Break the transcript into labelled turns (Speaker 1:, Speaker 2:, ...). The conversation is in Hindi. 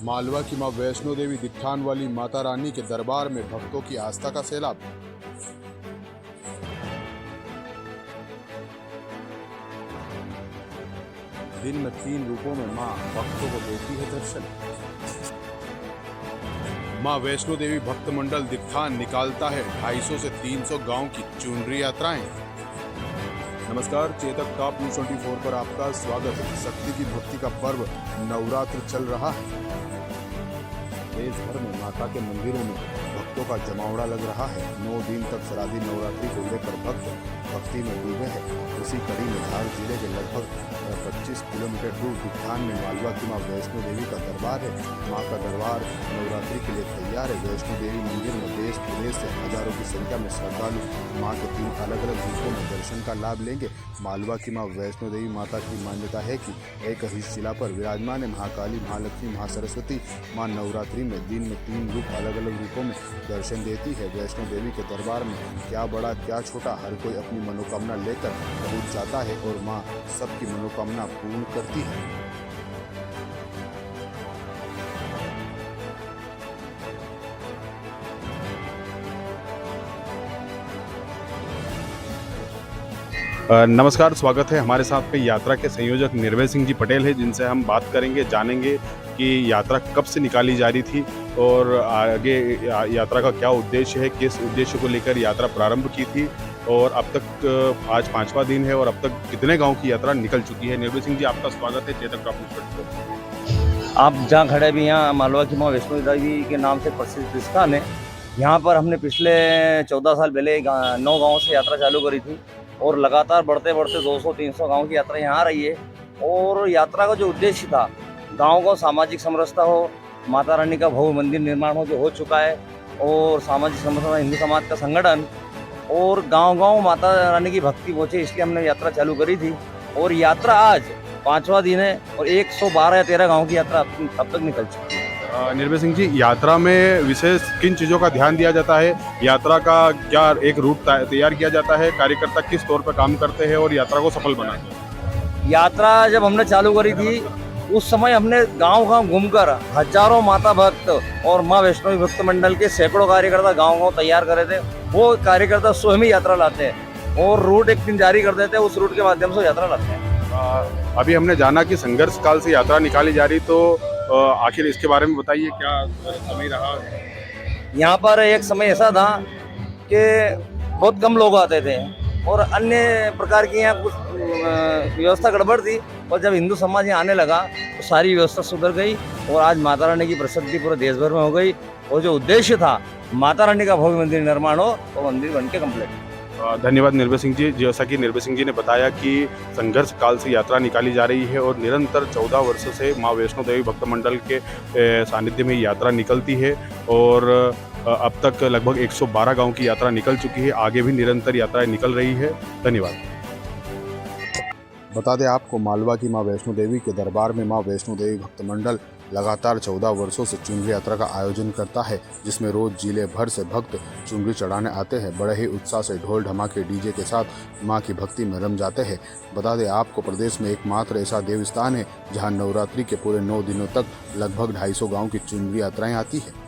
Speaker 1: मालवा की मां वैष्णो देवी दिखान वाली माता रानी के दरबार में भक्तों की आस्था का सैलाब। दिन में 3 रूपों में मां भक्तों को देती है दर्शन। मां वैष्णो देवी भक्त मंडल दिखान निकालता है 250 से 300 गांव की चुनरी यात्राएं। नमस्कार, चेतक टॉप न्यूज 24 पर आपका स्वागत है। शक्ति की भक्ति का पर्व नवरात्र चल रहा है। देश भर में माता के मंदिरों में भक्तों का जमावड़ा लग रहा है। 9 दिन तक शारदीय नवरात्रि को लेकर भक्त भक्ति में डूबे हैं। इसी कड़ी में धार जिले के लगभग 25 किलोमीटर दूर दिखान में मालवा की मां वैष्णो देवी का दरबार है। मां का दरबार नवरात्रि के लिए तैयार है। वैष्णो देवी मंदिर में देश विदेश से हजारों की संख्या में श्रद्धालु मां के 3 अलग अलग रूपों में दर्शन का लाभ लेंगे। मालवा की मां वैष्णो देवी माता की मान्यता है कि एक ही शिला पर विराजमान है। महाकाली, महालक्ष्मी, महासरस्वती मां नवरात्रि में दिन में 3 रूप अलग अलग रूपों में दर्शन देती है। वैष्णो देवी के दरबार में क्या बड़ा क्या छोटा हर कोई अपनी मनोकामना लेकर पहुंच जाता है और मां सबकी मनोकामना पूर्ण करती है। नमस्कार, स्वागत है। हमारे साथ पे यात्रा के संयोजक निर्भय सिंह जी पटेल है, जिनसे हम बात करेंगे, जानेंगे कि यात्रा कब से निकाली जा रही थी और आगे यात्रा का क्या उद्देश्य है, किस उद्देश्य को लेकर यात्रा प्रारंभ की थी और अब तक आज 5वां दिन है और अब तक कितने गांव की यात्रा निकल चुकी है। निर्भय सिंह जी, आपका स्वागत है चेतक टॉप न्यूज 24।
Speaker 2: आप जहाँ खड़े भी यहाँ मालवा की माँ वैष्णो देवी के नाम से प्रसिद्ध स्थान है। यहाँ पर हमने पिछले 14 साल पहले 9 गाँव से यात्रा चालू करी थी और लगातार बढ़ते बढ़ते 200-300 गाँव की यात्रा यहाँ आ रही है। और यात्रा का जो उद्देश्य था, गाँव को सामाजिक समरसता हो, माता रानी का भव्य मंदिर निर्माण हो चुका है और सामाजिक समरसता, हिंदू समाज का संगठन और गांव-गांव माता रानी की भक्ति पहुंचे, इसलिए हमने यात्रा चालू करी थी। और यात्रा आज 5वां दिन है और 112 या 13 गांव की यात्रा अब तक निकल चुकी है।
Speaker 1: निर्भय सिंह जी, यात्रा में विशेष किन चीज़ों का ध्यान दिया जाता है? यात्रा का क्या एक रूट तैयार किया जाता है? कार्यकर्ता किस तौर पर काम करते हैं और यात्रा को सफल बनाते हैं?
Speaker 2: यात्रा जब हमने चालू करी थी उस समय हमने गांव-गांव घूमकर हजारों माता भक्त और माँ वैष्णो भक्त मंडल के सैकड़ों कार्यकर्ता गांव-गांव तैयार करे थे। वो कार्यकर्ता स्वयं ही यात्रा लाते हैं और रूट एक दिन जारी कर देते हैं, उस रूट के माध्यम से यात्रा लाते हैं।
Speaker 1: अभी हमने जाना कि संघर्ष काल से यात्रा निकाली जा रही, तो आखिर इसके बारे में बताइए, क्या समय रहा?
Speaker 2: यहाँ पर एक समय ऐसा था कि बहुत कम लोग आते थे और अन्य प्रकार की यहाँ कुछ व्यवस्था गड़बड़ थी। और जब हिंदू समाज यहाँ आने लगा तो सारी व्यवस्था सुधर गई और आज माता रानी की प्रसिद्धि पूरे देश भर में हो गई। और जो उद्देश्य था माता रानी का भव्य मंदिर निर्माण हो, वो मंदिर बन के कम्प्लीट।
Speaker 1: धन्यवाद निर्भय सिंह जी। जैसा कि निर्भय सिंह जी ने बताया कि संघर्ष काल से यात्रा निकाली जा रही है और निरंतर 14 वर्षों से मां वैष्णो देवी भक्त मंडल के सानिध्य में यात्रा निकलती है और अब तक लगभग 112 गांव की यात्रा निकल चुकी है। आगे भी निरंतर यात्राएं निकल रही है। धन्यवाद। बता दें आपको, मालवा की मां वैष्णो देवी के दरबार में मां वैष्णो देवी भक्त मंडल लगातार 14 वर्षों से चुनरी यात्रा का आयोजन करता है, जिसमें रोज जिले भर से भक्त चुनरी चढ़ाने आते हैं। बड़े ही उत्साह से ढोल ढमाके डीजे के साथ मां की भक्ति में रम जाते हैं। बता दें आपको, प्रदेश में एकमात्र ऐसा देवस्थान है जहां नवरात्रि के पूरे 9 दिनों तक लगभग 250 गांव की चुनरी यात्राएं आती है।